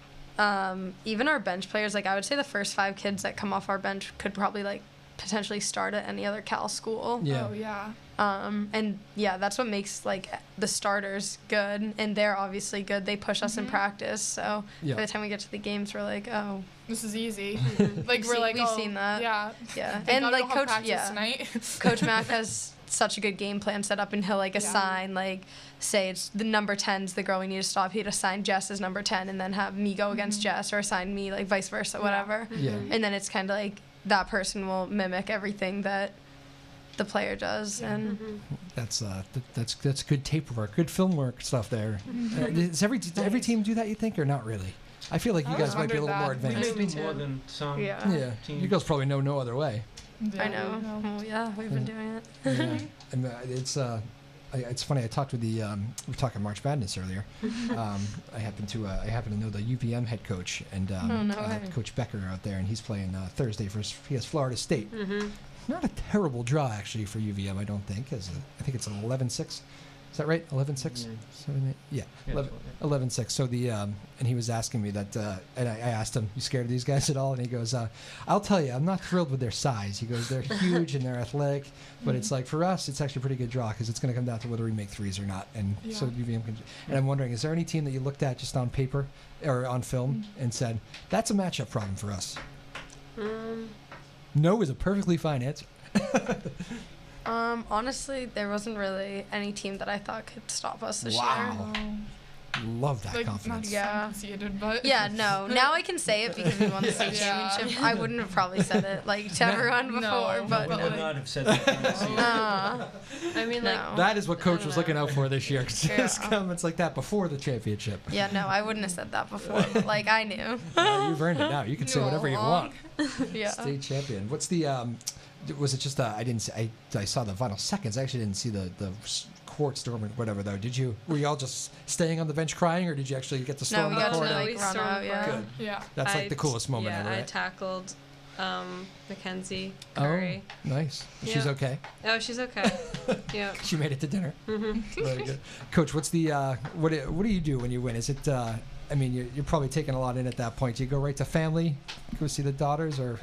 even our bench players. Like I would say, the first 5 kids that come off our bench could probably like potentially start at any other Cal school. Yeah. Oh yeah. And yeah, that's what makes like the starters good, and they're obviously good. They push us in practice, so Yeah. by the time we get to the games, we're like, oh, This is easy. Like we're like We've oh, seen that. Yeah. yeah. Thank And God we like don't have coach, practice yeah, tonight. Coach Mack has such a good game plan set up, and he'll like assign like, say it's the number 10's the girl we need to stop. He'd assign Jess as number 10, and then have me go against Jess, or assign me like vice versa, whatever. Yeah. And then it's kind of like that person will mimic everything that the player does, and that's good tape work, good film work stuff there. Does every team do that, you think, or not really? I feel like you guys might be a little more advanced. Maybe more than some. Yeah, you girls probably know no other way. I know. Well, yeah, we've been doing it. Yeah. And it's funny. I talked with we were talking March Madness earlier. I happen to know the UVM head coach and Coach Becker out there, and he's playing Thursday he has Florida State. Not a terrible draw actually for UVM, I don't think. I think it's an 11-6. Is that right? 11-6? Yeah. 11-6. So and he was asking me that, and I asked him, "You scared of these guys at all?" And he goes, "I'll tell you, I'm not thrilled with their size." He goes, "They're huge and they're athletic, but it's like for us, it's actually a pretty good draw because it's going to come down to whether we make threes or not." And so UVM can. And I'm wondering, is there any team that you looked at just on paper or on film and said that's a matchup problem for us? No is a perfectly fine answer. Honestly, there wasn't really any team that I thought could stop us this year. Love that confidence. Conceded, but yeah, no. Now I can say it because we won the state championship. I wouldn't have probably said it to everyone before, but I would not have said that. I mean, like that is what Coach was looking out for this year. Just comments like that before the championship. Yeah, no, I wouldn't have said that before. But I knew. You've earned it now. You can say whatever you want. Yeah. State champion. What's the? Was it just? I saw the final seconds. I actually didn't see the court storm or whatever though. Were you all just staying on the bench crying, or did you actually get to storm the court? No, we got to run out. Yeah. Good. Yeah. That's like the coolest moment ever. Yeah, right? I tackled Mackenzie Curry. Oh, nice. She's okay. Oh, she's okay. Yeah. She made it to dinner. Very good. Coach, what's the what do you do when you win? Is it? I mean, you're probably taking a lot in at that point. Do you go right to family, go see the daughters, or?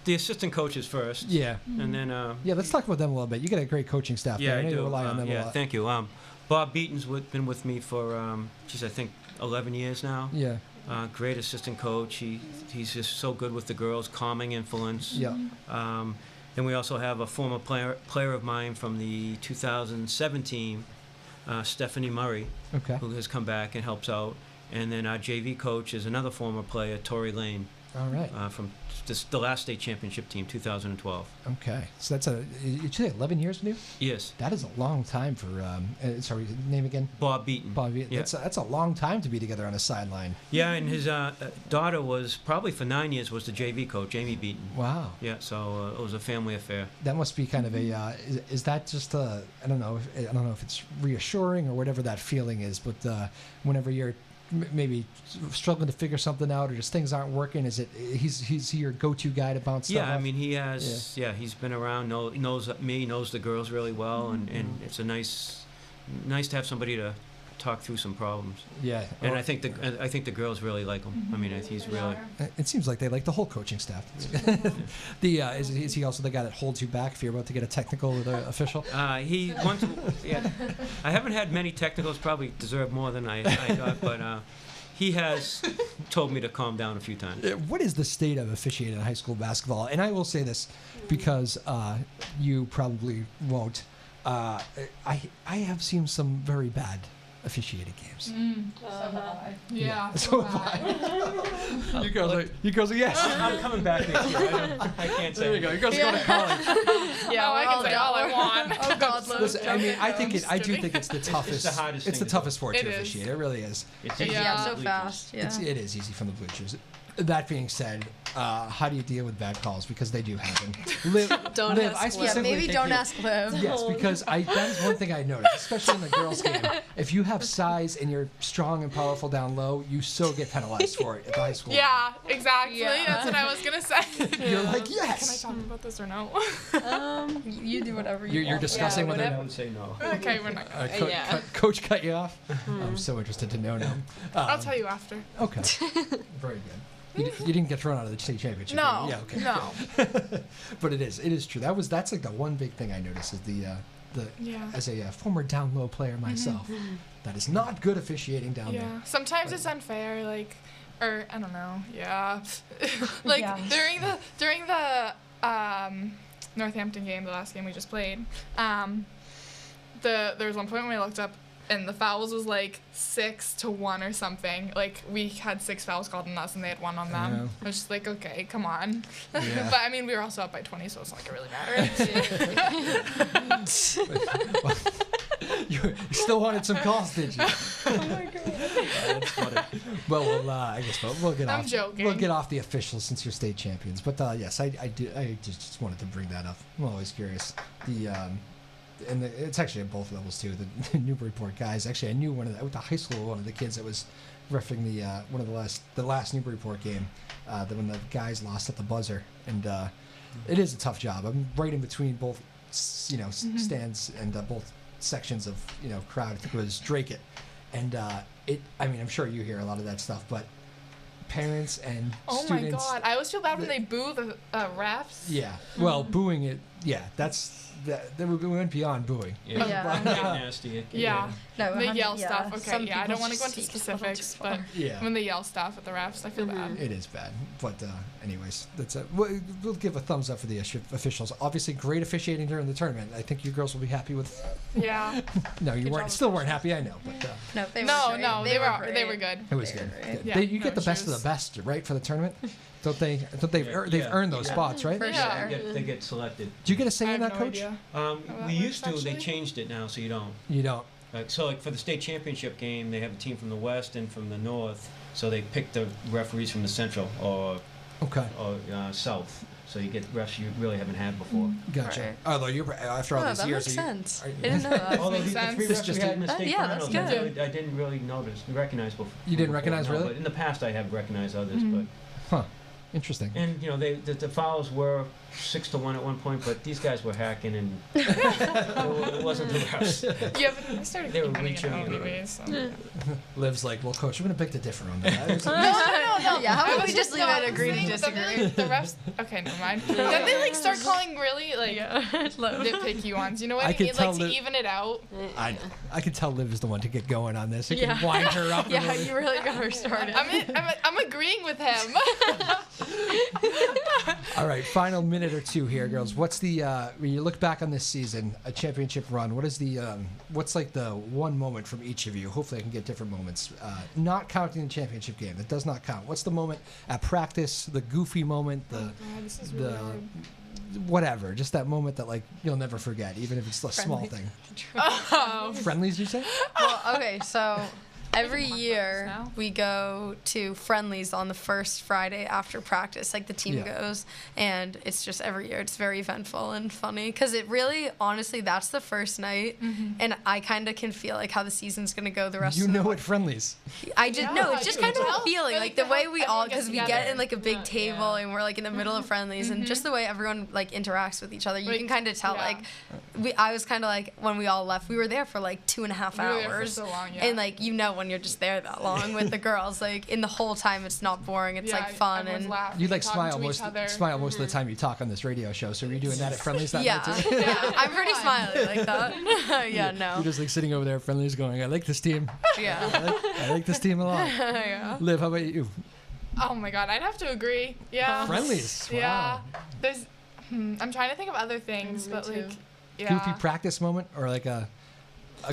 The assistant coaches first. Yeah. And then. Yeah, let's talk about them a little bit. You got a great coaching staff. Yeah, there. I know do. You rely on them a lot. Thank you. Bob Beaton's been with me for, I think 11 years now. Yeah. Great assistant coach. He's just so good with the girls, calming influence. Yeah. Then we also have a former player of mine from the 2017, Stephanie Murray, who has come back and helps out. And then our JV coach is another former player, Tori Lane. All right. From the last state championship team, 2012. Okay. So that's you say 11 years with you? Yes. That is a long time for, sorry, name again? Bob Beaton. Bob Beaton. Yeah. That's a long time to be together on a sideline. Yeah, and his daughter was, probably for 9 years, was the JV coach, Amy Beaton. Wow. Yeah, so it was a family affair. That must be kind of a, is that just I don't know if it's reassuring or whatever that feeling is, but whenever you're maybe struggling to figure something out or just things aren't working, he's your go-to guy to bounce stuff off? I mean, he has, he's been around, knows me, knows the girls really well, and it's a nice to have somebody to talk through some problems. Yeah. And I think the girls really like him. I mean, he's really. It seems like they like the whole coaching staff. Is he also the guy that holds you back if you're about to get a technical with an official? He wants. Yeah. I haven't had many technicals. Probably deserve more than I got, but. He has told me to calm down a few times. What is the state of officiating in high school basketball? And I will say this because you probably won't. I have seen some very bad officiated games. Yeah. So have I. You girls are yes. I'm coming back next year. I can't say. There you go. You girls are going to college. Yeah, I can say all I want. Oh God, Listen, I mean, I do think it's the toughest. It's the hardest. It's the thing toughest sport to It is. officiate. It really is. It's so fast. Yeah. It is easy from the bleachers. That being said, how do you deal with bad calls? Because they do happen. Liv, Don't ask I Liv. specifically Maybe think don't you- ask Liv. Yes, because that is one thing I noticed, especially in the girls' game. If you have size and you're strong and powerful down low, you so get penalized for it at the high school. Yeah, exactly. Yeah. That's what I was gonna say. You're like, Can I yes. talk about this or no? You do whatever you You're want. discussing whether. I would say no. Okay, we're not. Coach cut you off. I'm so interested to know now. I'll tell you after. Okay. Very good. You didn't get thrown out of the state championship. No. Yeah. Okay. No. But it is true. That's like the one big thing I noticed is the as a former down low player myself, that is not good officiating down there. Yeah. Sometimes it's unfair, or I don't know. Yeah. During the Northampton game, the last game we just played, there was one point when we looked up and the fouls was like 6-1 or something. Like we had 6 fouls called on us and they had 1 on them. Yeah. I was just like, okay, come on. Yeah. But I mean, we were also up by 20, so it's not like it really matters. You still wanted some calls, did you? Oh my god. That's funny. Well, I guess we'll get I'm off. joking. We'll get off the officials since you're state champions. But yes, I just wanted to bring that up. I'm always curious. It's actually at both levels too. The Newburyport guys. Actually, I knew one of the high school one of the kids that was reffing one of the last Newburyport game. When the guys lost at the buzzer, and it is a tough job. I'm right in between both, stands and both sections of crowd. I think it was Drake and I'm sure you hear a lot of that stuff, but parents and students. Oh my god, I always feel bad when they boo the refs. Yeah, well, booing it. Yeah, we went beyond booing. Yeah. Yeah. Get nasty. Yeah. No, They yell stuff. Okay, Some yeah, I don't people want to go into just take it a little specifics, too but far. Yeah. when they yell stuff at the refs, I feel bad. It is bad, but anyways, we'll give a thumbs up for the officials. Obviously, great officiating during the tournament. I think you girls will be happy with. Yeah. No, you Good still job, weren't happy. I know, but No, they were No, great. no, they were great. good. it was They good. were great. Good. Yeah, You get no the best of issues. the best, right, for the tournament? Don't they? They've Yeah. earned those spots, right? For Yeah. sure. They get selected. Do you get a say I in have that, no coach? idea. We that used to. works, They actually? changed it now, so you don't. You don't. So for the state championship game, they have a team from the west and from the north. So they pick the referees from the central or Okay. south. So you get refs you really haven't had before. Gotcha. Right. Although you're after all Oh, these that years, makes sense. are you- I didn't know that. Although makes the sense. three This refs just we had in the state yeah, that's finals, good. I didn't really recognize before. You didn't recognize, no, really? But in the past, I have recognized others. Mhm. Huh. Interesting. And the fouls were 6-1 at one point, but these guys were hacking, and it wasn't the refs. Yeah, but I started They were keeping it reaching, anyways. So. Liv's like, well, coach, we're gonna beg to differ on that. No. Yeah, how I about was we just leave no, I it was agree to saying, but disagree? then, the refs. Okay, never mind. Then they like start calling really like Low. nitpicky ones. You know what I I, could mean? tell Like to that- even it out. I know. I could tell Liv is the one to get going on this. It Yeah. can wind her up. a Yeah, little. you really got her started. I'm agreeing with him. All right, final minute or two here, girls. What's the when you look back on this season, a championship run? What is the what's like the one moment from each of you? Hopefully, I can get different moments. Not counting the championship game, that does not count. What's the moment at practice? The goofy moment, the This is really the hard. whatever, just that moment that like you'll never forget, even if it's a small Friendly. thing. Oh. Friendlies, you say? Well, okay, so every talk about year this now. we go to friendlies on the first Friday after practice. Like the team Yeah. goes, and it's just every year. It's very eventful and funny because it really, honestly, that's the first night, and I kind of can feel like how the season's gonna go the rest. You of know the what friendlies? I just know Yeah, it's just you kind of can a tell. feeling, Or, like like, the way how we all, everyone gets because we get together. in like a big table and we're like in the middle of friendlies, and just the way everyone like interacts with each other, you Like, can kind of tell. yeah. Like, I was kind of like when we all left, we were there for like 2.5 We were there for hours, so long, yeah. and like when you're just there that long with the girls, like in the whole time it's not boring, it's like fun everyone's and. laughing, You like talking smile to most each other. smile most of the time you talk on this radio show. So are you doing that at friendlies that Yeah, night too? yeah, I'm pretty smiley like that. Yeah, no. You're just like sitting over there at friendlies going, I like this team. Yeah. I like this team a lot. Yeah. Liv, how about you? Oh my god, I'd have to agree. Yeah. Friendlies. Yeah. Wow. There's. I'm trying to think of other things, Me but too. like. Yeah. Goofy practice moment or like a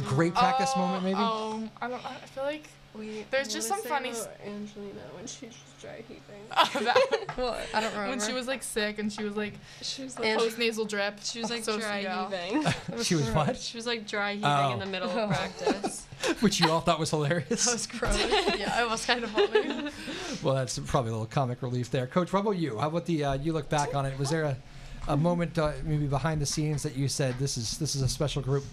great practice moment maybe? Oh, I don't. I feel like. There's just some funny Angelina when she's just dry heaving. What? I don't remember. when she was like sick and she was like She was And- post nasal drip. She was like So, dry yeah. heaving. She was what? She was like dry heaving Oh. in the middle of practice. Which you all thought was hilarious. That was gross. Yeah, it was kind of funny. Well, that's probably a little comic relief there. Coach, what about you? How about the you look back on it? Was there a moment maybe behind the scenes that you said this is a special group?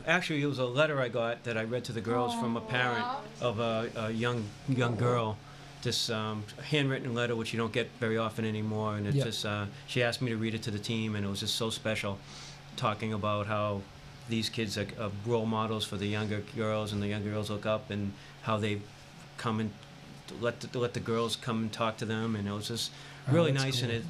Actually, it was a letter I got that I read to the girls from a parent of a young girl. This handwritten letter, which you don't get very often anymore, and it's Yep. just she asked me to read it to the team, and it was just so special, talking about how these kids are role models for the younger girls, and the younger girls look up, and how they come and let the girls come and talk to them, and it was just really that's nice, cool. and it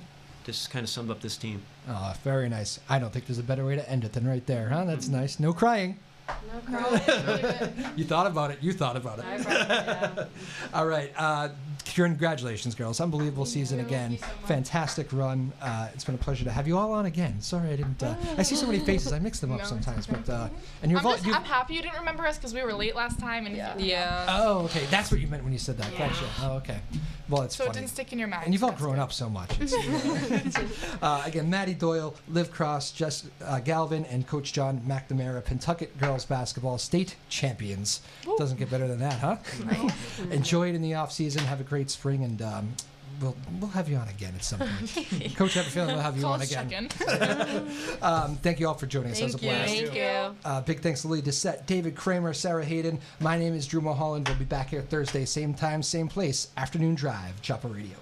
just kind of summed up this team. Oh, very nice. I don't think there's a better way to end it than right there, huh? That's nice. No crying. No problem. You thought about it. You thought about it. I brought it, All right. Congratulations, girls. Unbelievable season again. Fantastic run. It's been a pleasure to have you all on again. Sorry I didn't. I see so many faces. I mix them up sometimes. But and you're I'm happy you didn't remember us because we were late last time. And Yeah. Oh, okay. That's what you meant when you said that. Gotcha. Oh, okay. Well, it's so funny. it didn't stick in your mind. And you've all That's grown good. up so much. Again, Maddie Doyle, Liv Cross, Jess Galvin, and Coach John McNamara, Pentucket girls basketball state champions. Doesn't get better than that, huh? Enjoy it in the off season. Have a great spring, and we'll have you on again at some point. Coach, I have a feeling we'll have you Call on us again. check-in. Thank you all for joining us. That was a blast. Thank you. Big thanks to Lee Dissett, David Kramer, Sarah Hayden. My name is Drew Moholland. We'll be back here Thursday, same time, same place. Afternoon Drive, Chopper Radio.